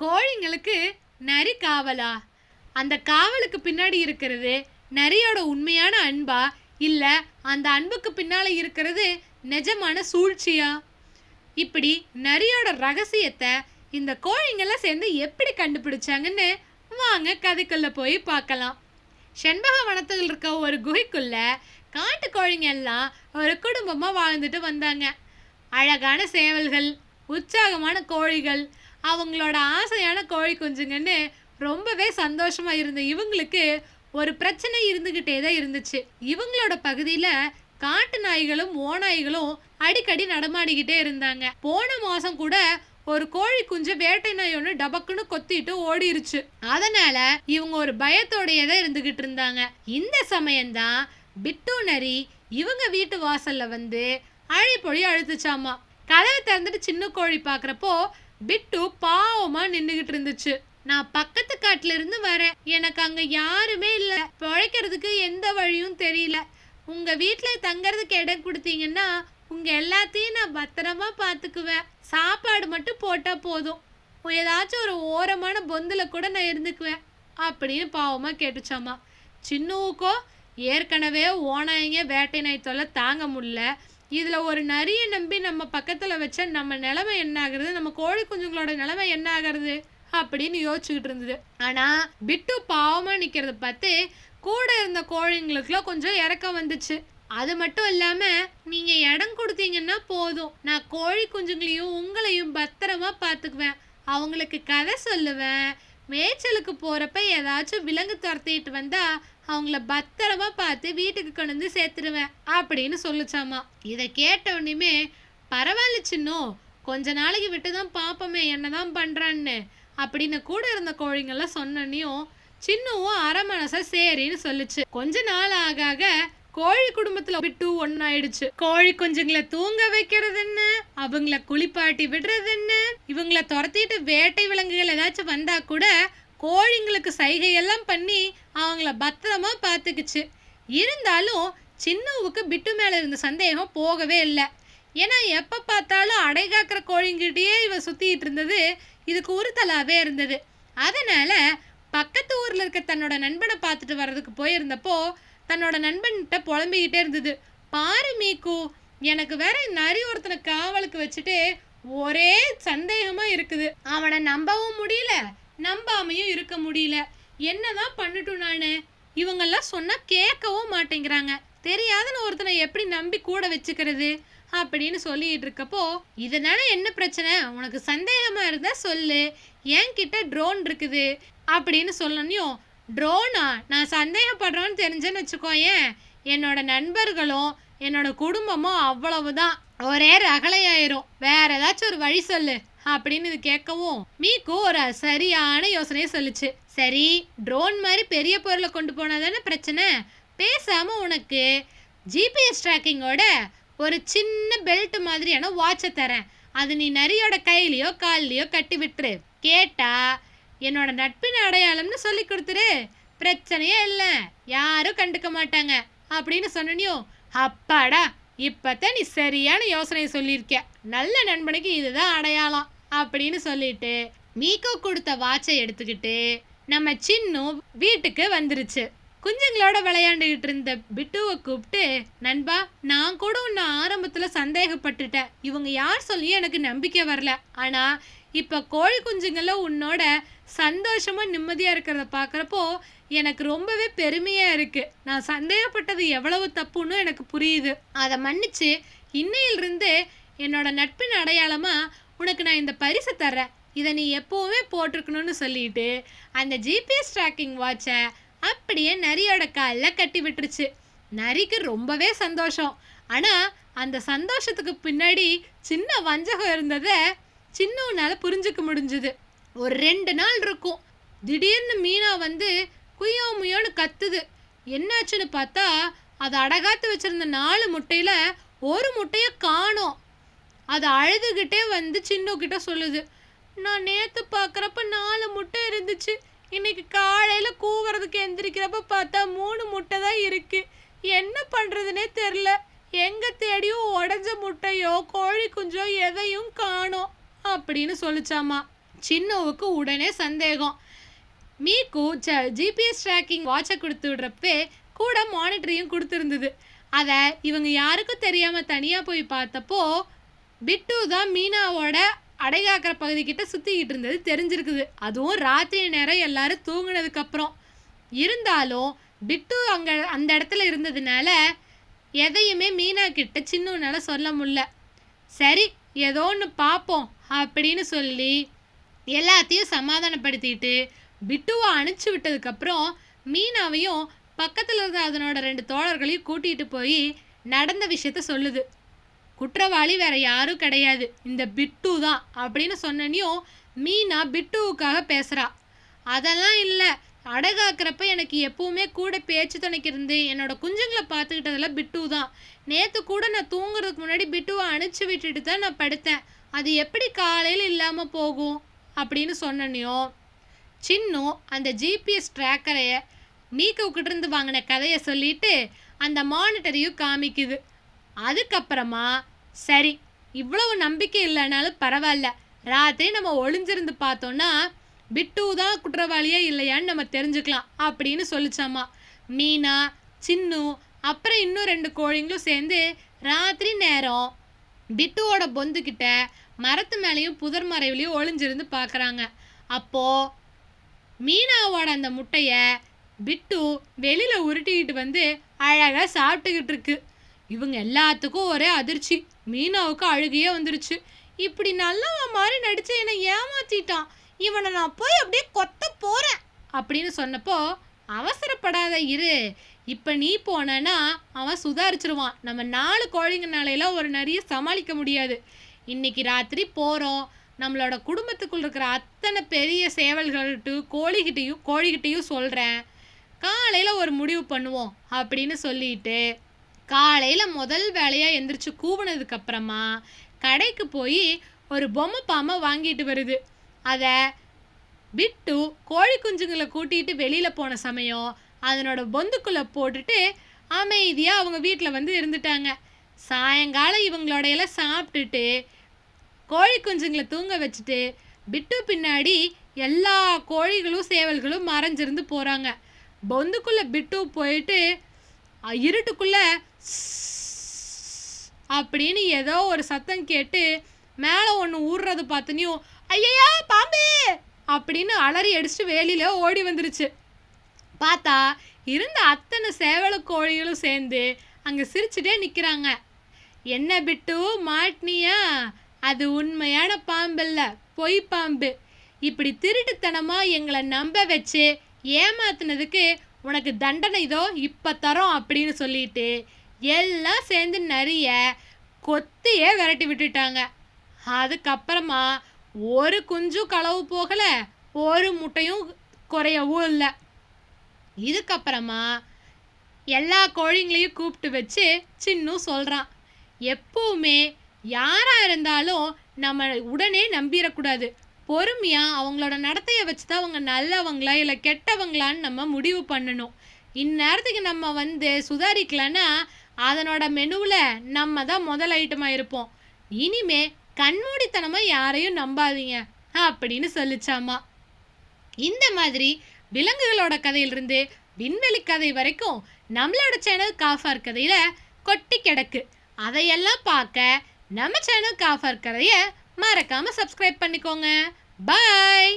கோழிங்களுக்கு நரி காவலா? அந்த காவலுக்கு பின்னாடி இருக்கிறது நரியோட உண்மையான அன்பா, இல்ல அந்த அன்புக்கு பின்னால இருக்கிறது நிஜமான சூழ்ச்சியா? இப்படி நரியோட ரகசியத்தை இந்த கோழிங்கெல்லாம் சேர்ந்து எப்படி கண்டுபிடிச்சாங்கன்னு வாங்க கதைக்குள்ள போய் பார்க்கலாம். செண்பக வனத்தில் இருக்க ஒரு குகைக்குள்ள காட்டு கோழிங்க எல்லாம் ஒரு குடும்பமா வாழ்ந்துட்டு வந்தாங்க. அழகான சேவல்கள், உற்சாகமான கோழிகள், அவங்களோட ஆசையான கோழி குஞ்சுங்கன்னு ரொம்பவே சந்தோஷமா இருந்த இவங்களுக்கு ஒரு பிரச்சனை இருந்துகிட்டே தான் இருந்துச்சு. இவங்களோட பகுதியில காட்டு நாய்களும் ஓநாய்களும் அடிக்கடி நடமாடிக்கிட்டே இருந்தாங்க. போன மாசம் கூட ஒரு கோழி குஞ்சு வேட்டை நாய் ஒன்று டபக்குன்னு கொத்திட்டு ஓடிருச்சு. அதனால இவங்க ஒரு பயத்தோடையே தான் இருந்துகிட்டு இருந்தாங்க. இந்த சமயம்தான் பிட்டு நரி இவங்க வீட்டு வாசல்ல வந்து அழைப்பொழி அழுத்துச்சாமா. கதவை திறந்துட்டு சின்ன கோழி பாக்குறப்போ பிட்டு பாவமா நின்னுகிட்டு இருந்துச்சு. நான் பக்கத்து காட்டுல இருந்து வரேன், எனக்கு அங்க யாருமே இல்ல, பிழைக்கிறதுக்கு எந்த வழியும் தெரியல. உங்க வீட்டுல தங்கறதுக்கு இடம் கொடுத்தீங்கன்னா உங்க எல்லாத்தையும் நான் பத்திரமா பாத்துக்குவேன். சாப்பாடு மட்டும் போட்டா போதும், ஏதாச்சும் ஒரு ஓரமான பொந்துல கூட நான் இருந்துக்குவேன் அப்படின்னு பாவமா கேட்டுச்சாமா. சின்னவுக்கோ ஏற்கனவே ஓனாயிங்க வேட்டை நாய் தொல்லை தாங்க முடியல. இதுல ஒரு நரியை நம்பி நம்ம பக்கத்துல வச்ச நம்ம நிலைமை என்ன ஆகுறது, நம்ம கோழி குஞ்சுங்களோட நிலைமை என்ன ஆகுறது அப்படின்னு யோசிச்சுக்கிட்டு இருந்தது. ஆனா பிட்டு பாவமா நிக்கிறத பார்த்து கூட இருந்த கோழிங்களுக்குலாம் கொஞ்சம் இறக்கம் வந்துச்சு. அது மட்டும் இல்லாம நீங்க இடம் கொடுத்தீங்கன்னா போதும், நான் கோழி குஞ்சுங்களையும் உங்களையும் பத்திரமா பாத்துக்குவேன், அவங்களுக்கு கதை சொல்லுவேன், மேய்ச்சலுக்கு போறப்ப ஏதாச்சும் விலங்கு துரத்திட்டு வந்தா அவங்கள பத்திரமா பார்த்து வீட்டுக்கு கொண்டு வந்து சேர்த்துருவேன் அப்படின்னு சொல்லுச்சாமா. இதை கேட்ட உடனேமே பரவாயில்ல சின்னும், கொஞ்ச நாளைக்கு விட்டுதான் பாப்போமே என்னதான் பண்றான்னு அப்படின்னு கூட இருந்த கோழிங்கெல்லாம் சொன்னியும் சின்னுவும் அரை மனசா சரின்னு சொல்லுச்சு. கொஞ்ச நாள் ஆக ஆக கோழி குடும்பத்துல விட்டு ஒன்னாயிடுச்சு. கோழி குஞ்சுங்களை தூங்க வைக்கிறது என்ன, அவங்கள குளிப்பாட்டி விடுறது என்ன, இவங்கள துரத்திட்டு வேட்டை விலங்குகள் ஏதாச்சும் வந்தா கூட கோழிங்களுக்கு சைகையெல்லாம் பண்ணி அவங்கள பத்திரமா பார்த்துக்குச்சு. இருந்தாலும் சின்னவுக்கு பிட்டு மேல இருந்த சந்தேகம் போகவே இல்லை. ஏன்னா எப்ப பார்த்தாலும் அடை காக்கிற கோழிங்கிட்டயே இவ சுத்திட்டு இருந்தது இதுக்கு உறுத்தலாவே இருந்தது. அதனால பக்கத்து ஊர்ல இருக்க தன்னோட நண்பனை பார்த்துட்டு வர்றதுக்கு போயிருந்தப்போ தன்னோட நண்பன்கிட்ட புலம்பிக்கிட்டே இருந்தது. பாரு மீக்கு, எனக்கு வேற நரி ஒருத்தனை காவலுக்கு வச்சுட்டு ஒரே சந்தேகமா இருக்குது, அவனை நம்பவும் முடியல நம்பாமையும் இருக்க முடியல, என்னதான் பண்ணட்டும் நானு, இவங்கெல்லாம் சொன்னா கேட்கவும் மாட்டேங்கிறாங்க, தெரியாதுன்னு ஒருத்தனை எப்படி நம்பி கூட வச்சுக்கிறது அப்படின்னு சொல்லிட்டு இருக்கப்போ, இதனால என்ன பிரச்சனை, உனக்கு சந்தேகமா இருந்தா சொல்லு, என்கிட்ட ட்ரோன் இருக்குது அப்படின்னு சொல்லணும். ட்ரோனா, நான் சந்தேகப்படுறோன்னு தெரிஞ்சேன்னு வச்சுக்கோயேன், என்னோட நண்பர்களும் என்னோட குடும்பமும் அவ்வளவுதான் ஒரே ரகலையாயிரும், வேற ஏதாச்சும் ஒரு வழி சொல்லு அப்படின்னு இது கேட்கவும் மீக்கு ஒரு சரியான யோசனையை சொல்லுச்சு. சரி, ட்ரோன் மாதிரி பெரிய பொருளை கொண்டு போனாதானே பிரச்சனை, பேசாம உனக்கு ஜிபிஎஸ் ட்ராக்கிங்கோட ஒரு சின்ன பெல்ட் மாதிரியான வாட்சை தரேன், அது நீ நரியோட கையிலையோ காலிலையோ கட்டி விட்டுரு, கேட்டா என்னோட நட்பின் அடையாளம்னு சொல்லி கொடுத்துரு, பிரச்சனையே இல்லை, யாரும் கண்டுக்க மாட்டாங்க அப்படின்னு சொன்னியும். அப்பாடா, இப்பத்தான் நீ சரியான யோசனையை சொல்லியிருக்க, நல்ல நண்பனுக்கு இதுதான் அடையாளம் அப்படின்னு சொல்லிட்டு மீக்கோ கொடுத்த வாட்சை எடுத்துக்கிட்டு நம்ம சின்னும் வீட்டுக்கு வந்துருச்சு. குஞ்சுங்களோட விளையாண்டுகிட்டு இருந்த பிட்டுவை கூப்பிட்டு, நண்பா, நான் கூட உன்னை ஆரம்பத்துல சந்தேகப்பட்டுட்டேன், இவங்க யார் சொல்லியும் எனக்கு நம்பிக்கை வரல, ஆனா இப்ப கோழி குஞ்சுங்கள உன்னோட சந்தோஷமா நிம்மதியா இருக்கிறத பாக்குறப்போ எனக்கு ரொம்பவே பெருமையா இருக்கு, நான் சந்தேகப்பட்டது எவ்வளவு தப்புன்னு எனக்கு புரியுது, அதை மன்னிச்சு இன்னையிலிருந்து என்னோட நட்பின் அடையாளமா உனக்கு நான் இந்த பரிசு தர்றேன், இதை நீ எப்பவுமே போட்டிருக்கணும்னு சொல்லிட்டு அந்த ஜிபிஎஸ் ட்ராக்கிங் வாட்சை அப்படியே நரியோட காலில் கட்டி விட்டுருச்சு. நரிக்கு ரொம்பவே சந்தோஷம். ஆனா அந்த சந்தோஷத்துக்கு பின்னாடி சின்ன வஞ்சகம் இருந்ததை சின்னவனால புரிஞ்சுக்க முடிஞ்சுது. ஒரு 2 நாள் இருக்கும், திடீர்னு மீனா வந்து குய்யோ முயோன்னு கத்துது. என்னாச்சுன்னு பார்த்தா அது அடகாத்து வச்சிருந்த 4 முட்டையில ஒரு முட்டையை காணோம். அது அழுதுகிட்டே வந்து சின்னுக்கிட்ட சொல்லுது, நான் நேற்று பார்க்குறப்ப 4 முட்டை இருந்துச்சு, இன்னைக்கு காலையில் கூவுறதுக்கு எந்திரிக்கிறப்ப பார்த்தா 3 முட்டை தான் இருக்கு, என்ன பண்ணுறதுனே தெரில, எங்கே தேடியும் உடஞ்ச முட்டையோ கோழி குஞ்சோ எதையும் காணோம் அப்படின்னு சொல்லிச்சாமா. சின்னுவுக்கு உடனே சந்தேகம். மீக்கு ஜிபிஎஸ் ட்ராக்கிங் வாட்சை கொடுத்து விடுறப்பே கூட மானிட்டரையும் கொடுத்துருந்தது. அதை இவங்க யாருக்கும் தெரியாமல் தனியாக போய் பார்த்தப்போ பிட்டு தான் மீனாவோட அடைகாக்கிற பகுதிக்கிட்ட சுற்றிக்கிட்டு இருந்தது தெரிஞ்சிருக்குது. அதுவும் ராத்திரி நேரம் எல்லாரும் தூங்கினதுக்கப்புறம். இருந்தாலும் பிட்டு அங்கே அந்த இடத்துல இருந்ததுனால எதையுமே மீனா கிட்ட சின்னுனால சொல்ல முடியல. சரி ஏதோ ஒன்று பார்ப்போம் அப்படின்னு சொல்லி எல்லாத்தையும் சமாதானப்படுத்திட்டு பிட்டுவை அனுப்பிச்சி விட்டதுக்கப்புறம் மீனாவையும் பக்கத்தில் இருந்த அதனோட 2 தோழர்களையும் கூட்டிகிட்டு போய் நடந்த விஷயத்த சொல்லுது. குற்றவாளி வேற யாரும் கிடையாது, இந்த பிட்டு தான் அப்படின்னு சொன்னையும் மீனா பிட்டுவுக்காக பேசுகிறா. அதெல்லாம் இல்லை, அடகாக்கிறப்ப எனக்கு எப்பவுமே கூட பேச்சு துணைக்கு இருந்து என்னோட குஞ்சுங்களை பார்த்துக்கிட்டதெல்லாம் பிட்டு தான். நேற்று கூட நான் தூங்குறதுக்கு முன்னாடி பிட்டுவை அனுப்பிச்சி விட்டுட்டு தான் நான் படுத்தேன். அது எப்படி காலையில் இல்லாமல் போகும் அப்படின்னு சொன்னையும் சின்னு அந்த ஜிபிஎஸ் ட்ராக்கரைய மீக்குக்கிட்ட இருந்து வாங்கின கதையை சொல்லிட்டு அந்த மானிட்டரையும் காமிக்குது. அதுக்கப்புறமா சரி இவ்வளவு நம்பிக்கை இல்லைனாலும் பரவாயில்ல, ராத்திரி நம்ம ஒளிஞ்சிருந்து பார்த்தோன்னா பிட்டு தான் குற்றவாளியே இல்லையான்னு நம்ம தெரிஞ்சுக்கலாம் அப்படின்னு சொல்லிச்சாமா. மீனா, சின்னு அப்புறம் இன்னும் 2 கோழிங்களும் சேர்ந்து ராத்திரி நேரம் பிட்டுவோட பொந்துக்கிட்ட மரத்து மேலேயும் புதர் மறைவுலையும் ஒளிஞ்சிருந்து பார்க்குறாங்க. அப்போது மீனாவோட அந்த முட்டையை பிட்டு வெளியில் உருட்டிக்கிட்டு வந்து அழகாக சாப்பிட்டுக்கிட்டு இருக்கு. இவங்க எல்லாத்துக்கும் ஒரே அதிர்ச்சி. மீனாவுக்கு அழுகையே வந்துருச்சு. இப்படி நல்லவன் மாதிரி நடித்து என்னை ஏமாற்றிட்டான், இவனை நான் போய் அப்படியே கொத்த போகிறேன் அப்படின்னு சொன்னப்போ அவசரப்படாத இரு, இப்போ நீ போனேன்னா அவன் சுதாரிச்சிருவான். நம்ம 4 கோழிங்கனாலையெல்லாம் ஒரு நிறைய சமாளிக்க முடியாது. இன்னைக்கு ராத்திரி போகிறோம், நம்மளோட குடும்பத்துக்குள்ள இருக்கிற அத்தனை பெரிய சேவல்கள்கிட்டையும் கோழிகிட்டையும் சொல்கிறேன், காலையில் ஒரு முடிவு பண்ணுவோம் அப்படின்னு சொல்லிட்டு காலையில் முதல் வேலையாக எந்திரிச்சு கூவுனதுக்கப்புறமா கடைக்கு போய் ஒரு பொம்மை பாம்பை வாங்கிட்டு வருது. அதை பிட்டு கோழி குஞ்சுங்களை கூட்டிகிட்டு வெளியில் போன சமயம் அதனோட பொந்துக்குள்ளே போட்டுட்டு அமைதியாக அவங்க வீட்டில் வந்து இருந்துட்டாங்க. சாயங்காலம் இவங்களோட எல்லாம் சாப்பிட்டுட்டு கோழி குஞ்சுங்களை தூங்க வச்சுட்டு பிட்டு பின்னாடி எல்லா கோழிகளும் சேவல்களும் மறைஞ்சிருந்து போகிறாங்க. பொந்துக்குள்ளே பிட்டு போயிட்டு இருட்டுக்குள்ளே அப்படின்னு ஏதோ ஒரு சத்தம் கேட்டு மேலே ஒன்று ஊடுறது பார்த்தனையும் ஐயா பாம்பே அப்படின்னு அலறி அடிச்சுட்டு வேலியில் ஓடி வந்துருச்சு. பார்த்தா இருந்த அத்தனை சேவல கோழிகளும் சேர்ந்து அங்கே சிரிச்சுட்டே நிற்கிறாங்க. என்ன பிட்டு மாட்டினியா? அது உண்மையான பாம்பில்ல, பொய் பாம்பு. இப்படி திருட்டுத்தனமாக எங்களை நம்ப வச்சு ஏமாத்தினதுக்கு உனக்கு தண்டனை இதோ இப்போ தரோம் அப்படின்னு சொல்லிட்டு எல்லாம் சேர்ந்து நிறைய கொத்தியே விரட்டி விட்டுட்டாங்க. அதுக்கப்புறமா ஒரு குஞ்சும் களவு போகலை, ஒரு முட்டையும் குறையவும் இல்லை. இதுக்கப்புறமா எல்லா கோழிங்களையும் கூப்பிட்டு வச்சு சின்னு சொல்கிறான், எப்பவுமே யாராக இருந்தாலும் நம்ம உடனே நம்பிடக்கூடாது. பொறுமையாக அவங்களோட நடத்தையை வச்சு தான் அவங்க நல்லவங்களா இல்லை கெட்டவங்களான்னு நம்ம முடிவு பண்ணணும். இந்நேரத்துக்கு நம்ம வந்து சுதாரிக்கலன்னா அதனோட மெனுவில் நம்ம தான் முதல் ஐட்டமாக இருப்போம். இனிமே கண்மூடித்தனமாக யாரையும் நம்பாதீங்க அப்படின்னு சொல்லிச்சாமா. இந்த மாதிரி விலங்குகளோட கதையிலிருந்து விண்வெளி கதை வரைக்கும் நம்மளோட சேனல் காஃபார் கதையில் கொட்டி கிடக்கு. அதையெல்லாம் பார்க்க நம்ம சேனல் காஃபார் கதையை மறக்காமல் சப்ஸ்கிரைப் பண்ணிக்கோங்க. பாய்.